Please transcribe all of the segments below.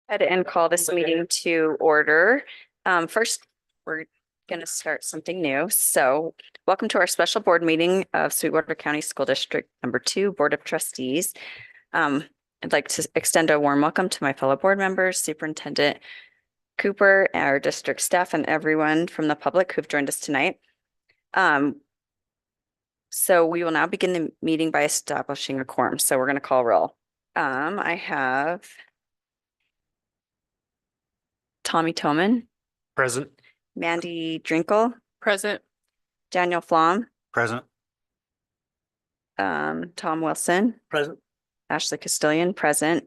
Ahead and call this meeting to order. First, we're going to start something new. So welcome to our special board meeting of Sweetwater County School District Number 2 Board of Trustees. I'd like to extend a warm welcome to my fellow board members, Superintendent Cooper, our district staff, and everyone from the public who've joined us tonight. So we will now begin the meeting by establishing a quorum. So we're going to call roll. I have Tommy Toman, Present. Mandy Drinkle, Present. Daniel Flom, Present. Tom Wilson, Present. Ashley Castilian, present.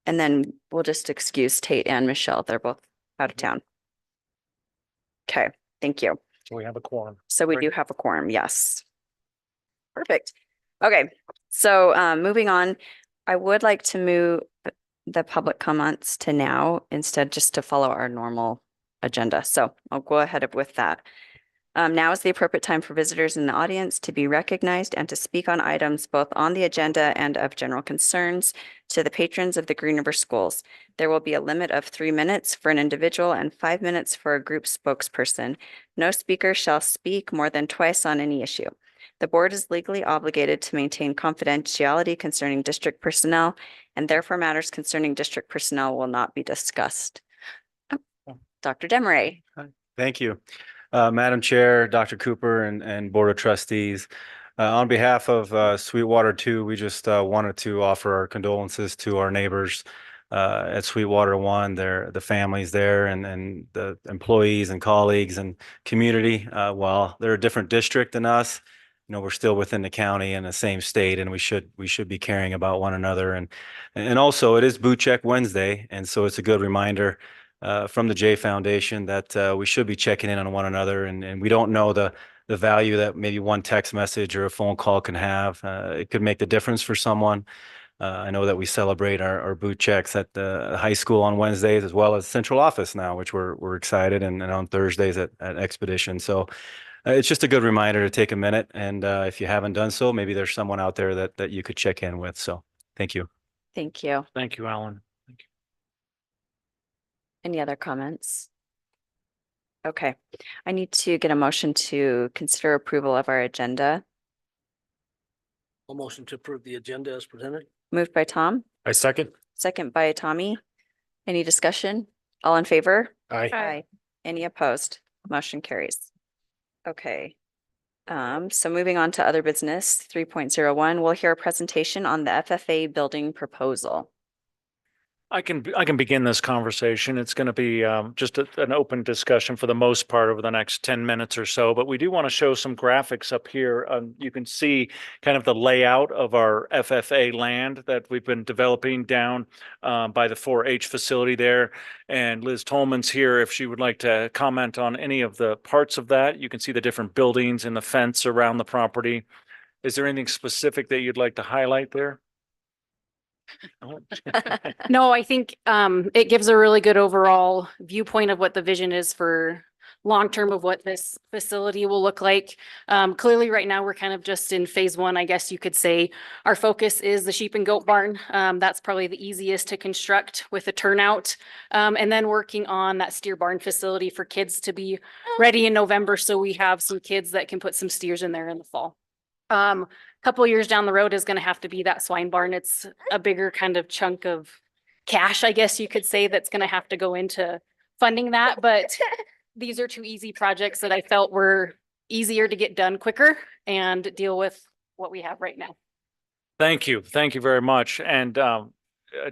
And then we'll just excuse Tate and Michelle. They're both out of town. Okay, thank you. So we have a quorum. So we do have a quorum, yes. Perfect. Okay, so moving on, I would like to move the public comments to now instead, just to follow our normal agenda. So I'll go ahead with that. Now is the appropriate time for visitors in the audience to be recognized and to speak on items both on the agenda and of general concerns to the patrons of the Green River Schools. There will be a limit of 3 minutes for an individual and 5 minutes for a group spokesperson. No speaker shall speak more than twice on any issue. The board is legally obligated to maintain confidentiality concerning district personnel, and therefore matters concerning district personnel will not be discussed. Dr. Demeray. Thank you. Madam Chair, Dr. Cooper, and Board of Trustees. On behalf of Sweetwater 2, we just wanted to offer our condolences to our neighbors at Sweetwater 1, the families there, and the employees and colleagues and community. While they're a different district than us, we're still within the county and the same state, and we should be caring about one another. And also, it is Boot Check Wednesday, and so it's a good reminder from the J Foundation that we should be checking in on one another, and we don't know the value that maybe one text message or a phone call can have. It could make the difference for someone. I know that we celebrate our boot checks at the high school on Wednesdays, as well as central office now, which we're excited, and on Thursdays at Expedition. So it's just a good reminder to take a minute, and if you haven't done so, maybe there's someone out there that you could check in with. So thank you. Thank you. Thank you, Alan. Any other comments? Okay, I need to get a motion to consider approval of our agenda. A motion to approve the agenda as presented. Moved by Tom, I second. second by Tommy. Any discussion? All in favor? Aye. Any opposed? Motion carries. Okay. So moving on to other business, 3.01, we'll hear a presentation on the FFA building proposal. I can begin this conversation. It's going to be just an open discussion for the most part over the next 10 minutes or so, but we do want to show some graphics up here. You can see kind of the layout of our FFA land that we've been developing down by the 4-H facility there. And Liz Tolman's here if she would like to comment on any of the parts of that. You can see the different buildings and the fence around the property. Is there anything specific that you'd like to highlight there? No, I think it gives a really good overall viewpoint of what the vision is for long-term of what this facility will look like. Clearly right now we're kind of just in phase 1, I guess you could say. Our focus is the sheep and goat barn. That's probably the easiest to construct with a turnout. And then working on that steer barn facility for kids to be ready in November. So we have some kids that can put some steers in there in the fall. Couple of years down the road is going to have to be that swine barn. It's a bigger kind of chunk of cash, I guess you could say, that's going to have to go into funding that. But these are 2 easy projects that I felt were easier to get done quicker and deal with what we have right now. Thank you. Thank you very much. And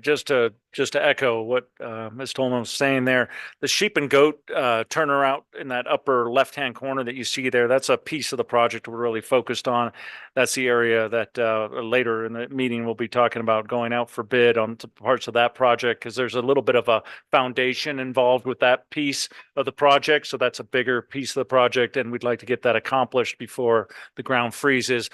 just to echo what Ms. Tolman was saying there, the sheep and goat turnaround in that upper left-hand corner that you see there, that's a piece of the project we're really focused on. That's the area that later in the meeting we'll be talking about going out for bid on parts of that project, because there's a little bit of a foundation involved with that piece of the project. So that's a bigger piece of the project, and we'd like to get that accomplished before the ground freezes.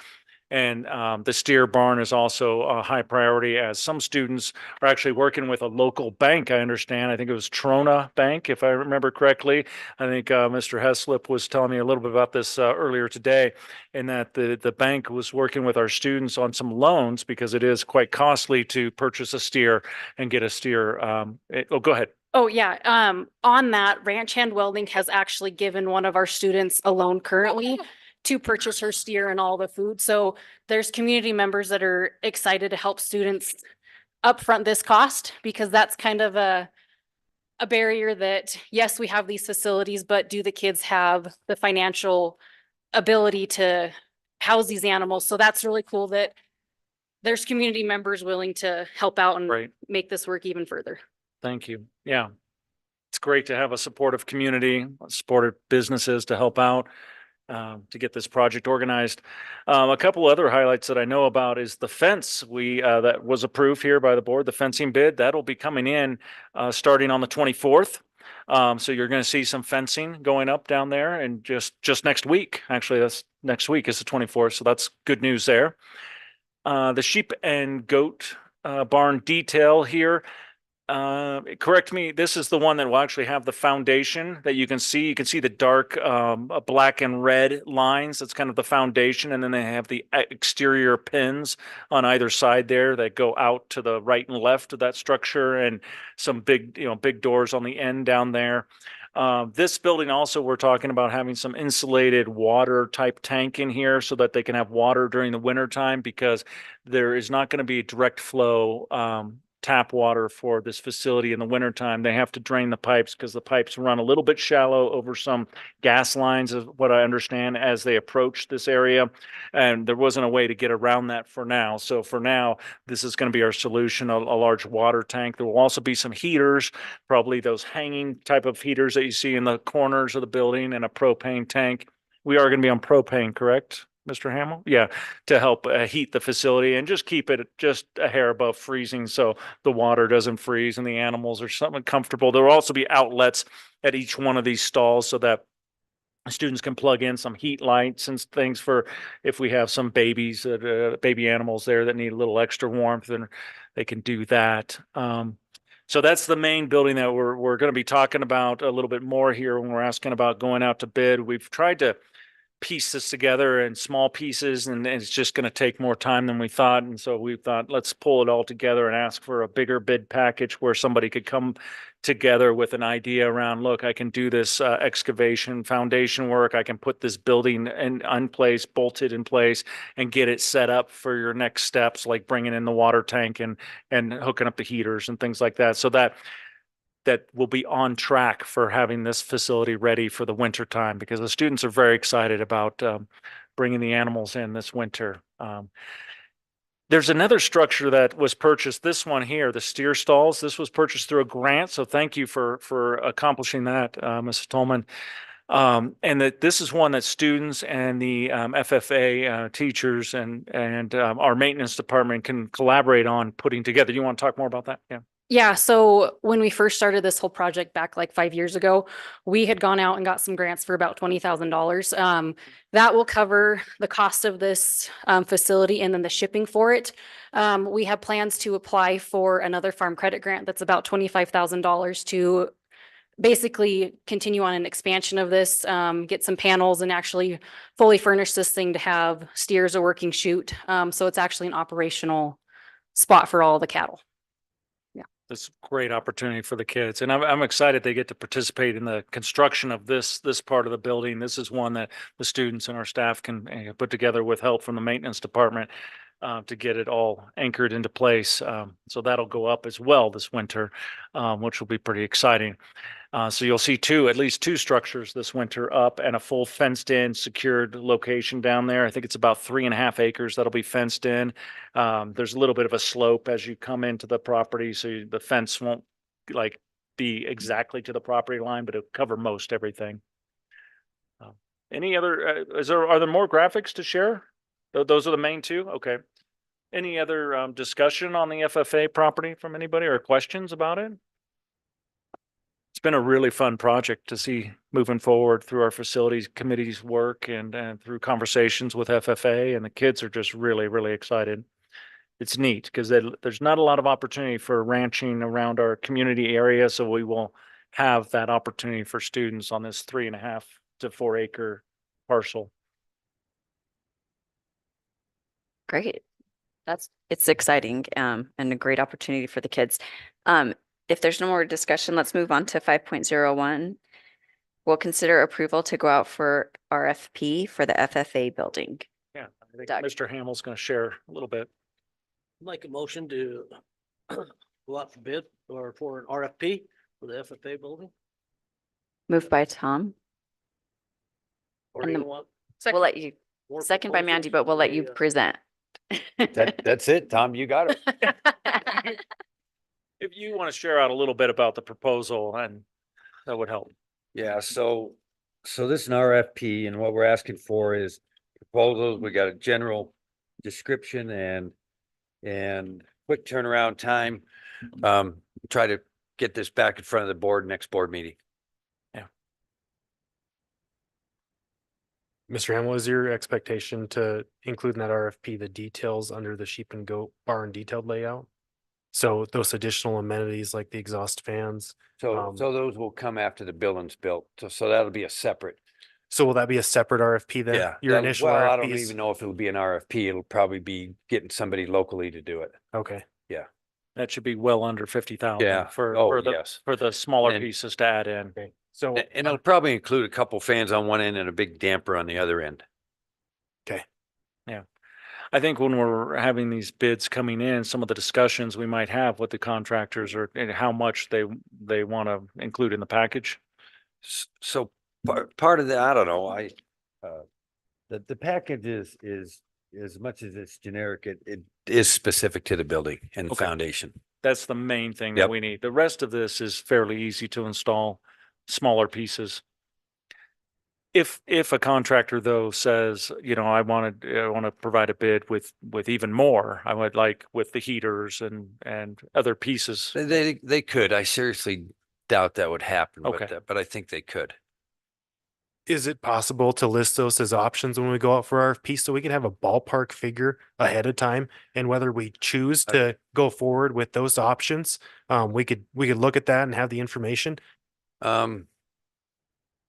And the steer barn is also a high priority, as some students are actually working with a local bank, I understand. I think it was Trona Bank, if I remember correctly. I think Mr. Heslip was telling me a little bit about this earlier today, and that the bank was working with our students on some loans because it is quite costly to purchase a steer and get a steer. Oh, go ahead. Oh, yeah. On that, Ranch Hand Welding has actually given one of our students a loan currently to purchase her steer and all the food. So there's community members that are excited to help students upfront this cost, because that's kind of a barrier that, yes, we have these facilities, but do the kids have the financial ability to house these animals? So that's really cool that there's community members willing to help out and Right. make this work even further. Thank you. Yeah. It's great to have a supportive community, supportive businesses to help out, to get this project organized. A couple other highlights that I know about is the fence that was approved here by the board, the fencing bid. That'll be coming in starting on the 24th. So you're going to see some fencing going up down there, and just next week. Actually, that's next week is the 24th. So that's good news there. The sheep and goat barn detail here. Correct me, this is the one that will actually have the foundation that you can see. You can see the dark black and red lines. That's kind of the foundation. And then they have the exterior pins on either side there that go out to the right and left of that structure, and some big, big doors on the end down there. This building also, we're talking about having some insulated water type tank in here so that they can have water during the winter time, because there is not going to be direct flow tap water for this facility in the wintertime. They have to drain the pipes because the pipes run a little bit shallow over some gas lines, is what I understand, as they approach this area. And there wasn't a way to get around that for now. So for now, this is going to be our solution, a large water tank. There will also be some heaters, probably those hanging type of heaters that you see in the corners of the building, and a propane tank. We are going to be on propane, correct, Mr. Hamill? Yeah, to help heat the facility and just keep it just a hair above freezing, so the water doesn't freeze and the animals are somewhat comfortable. There will also be outlets at each one of these stalls so that students can plug in some heat lights and things for if we have some babies, baby animals there that need a little extra warmth, and they can do that. So that's the main building that we're going to be talking about a little bit more here when we're asking about going out to bid. We've tried to piece this together in small pieces, and it's just going to take more time than we thought. And so we thought, let's pull it all together and ask for a bigger bid package where somebody could come together with an idea around, look, I can do this excavation foundation work. I can put this building in place, bolted in place, and get it set up for your next steps, like bringing in the water tank and hooking up the heaters and things like that. So that will be on track for having this facility ready for the winter time, because the students are very excited about bringing the animals in this winter. There's another structure that was purchased, this one here, the steer stalls. This was purchased through a grant, so thank you for accomplishing that, Mrs. Tolman. And that this is one that students and the FFA teachers and our maintenance department can collaborate on putting together. You want to talk more about that? Yeah. Yeah, so when we first started this whole project back like 5 years ago, we had gone out and got some grants for about $20,000. That will cover the cost of this facility and then the shipping for it. We have plans to apply for another farm credit grant that's about $25,000 to basically continue on an expansion of this, get some panels and actually fully furnish this thing to have steers a working chute. So it's actually an operational spot for all the cattle. It's a great opportunity for the kids, and I'm excited they get to participate in the construction of this part of the building. This is one that the students and our staff can put together with help from the maintenance department to get it all anchored into place. So that'll go up as well this winter, which will be pretty exciting. So you'll see at least two structures this winter up, and a full fenced in secured location down there. I think it's about 3.5 acres that'll be fenced in. There's a little bit of a slope as you come into the property, so the fence won't be exactly to the property line, but it'll cover most everything. Any other, are there more graphics to share? Those are the main two? Okay. Any other discussion on the FFA property from anybody, or questions about it? It's been a really fun project to see moving forward through our facilities committee's work and through conversations with FFA, and the kids are just really, really excited. It's neat because there's not a lot of opportunity for ranching around our community area, so we will have that opportunity for students on this 3.5 to 4 acre parcel. Great. It's exciting, and a great opportunity for the kids. If there's no more discussion, let's move on to 5.01. We'll consider approval to go out for RFP for the FFA building. Yeah, I think Doug. Mr. Hamill's going to share a little bit. Make a motion to go out for bid or for an RFP for the FFA building. Moved by Tom. Or And do you the- want We'll let you, more second by Mandy, but proposals? we'll let you Yeah. present. That's it, Tom. You got it. If you want to share out a little bit about the proposal, and that would help. Yeah, so this is an RFP and what we're asking for is proposals. We got a general description and quick turnaround time. Try to get this back in front of the board next board meeting. Mr. Hamel, is your expectation to include in that RFP the details under the sheep and goat barn detailed layout? So those additional amenities like the exhaust fans. So those will come after the building's built. So that'll be a separate. So will that be a separate RFP then? Yeah. Your initial Well, I RFP don't is, even know if it'll be an RFP. It'll probably be getting somebody locally to do it. okay. That should be well under 50,000 Yeah. for Oh, the yes. for the smaller And- pieces to add in. Okay. So And it'll probably include a couple fans on one end and a big damper on the other end. I think when we're having these bids coming in, some of the discussions we might have with the contractors or and how much they want to include in the package. So part of that, I don't know, the package is as much as it's generic, it is specific to the building and Okay. foundation. That's the main thing that Yep. we need. The rest of this is fairly easy to install, smaller pieces. If a contractor though says, I want to provide a bid with even more, I would like with the heaters and other pieces. They could, I seriously doubt that would happen, Okay. but I think they could. is it possible to list those as options when we go out for RFP so we can have a ballpark figure ahead of time? And whether we choose to go forward with those options, we could look at that and have the information.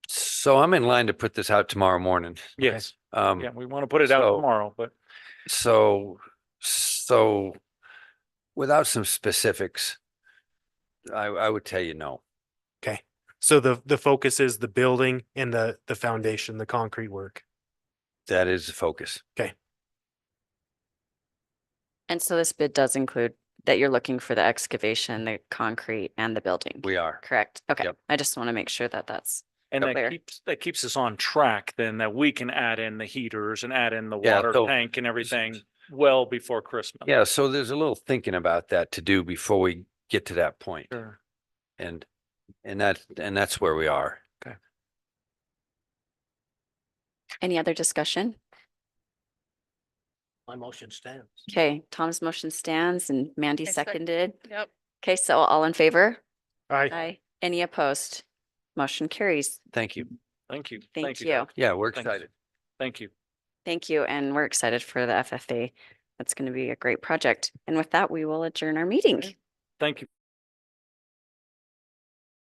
So I'm in line to put this out tomorrow morning. Yes. Um, Yeah, we want to put it out so- tomorrow, but so without some specifics, I would tell you no. Okay. So the focus is the building and the foundation, the concrete work. That is the focus. And so this bid does include that you're looking for the excavation, the concrete and the building. We are. Correct. Okay. Yep. I just want to make sure that that's and clear. that keeps us on track then that we can add in the heaters and add in the Yeah, water so- tank and everything well before Christmas. Yeah, so there's a little thinking about that to do before we get to that point. Sure. And that's where we are. Any other discussion? My motion stands. Okay, Tom's motion stands and Mandy seconded. Yep. Okay, so all in favor? Aye. Aye. Any opposed? Motion carries. Thank you. Thank you. Thank you. Doug. Yeah, we're Thanks. excited. Thank you. Thank you. And we're excited for the FFA. That's going to be a great project. And with that, we will adjourn our meeting. Thank you.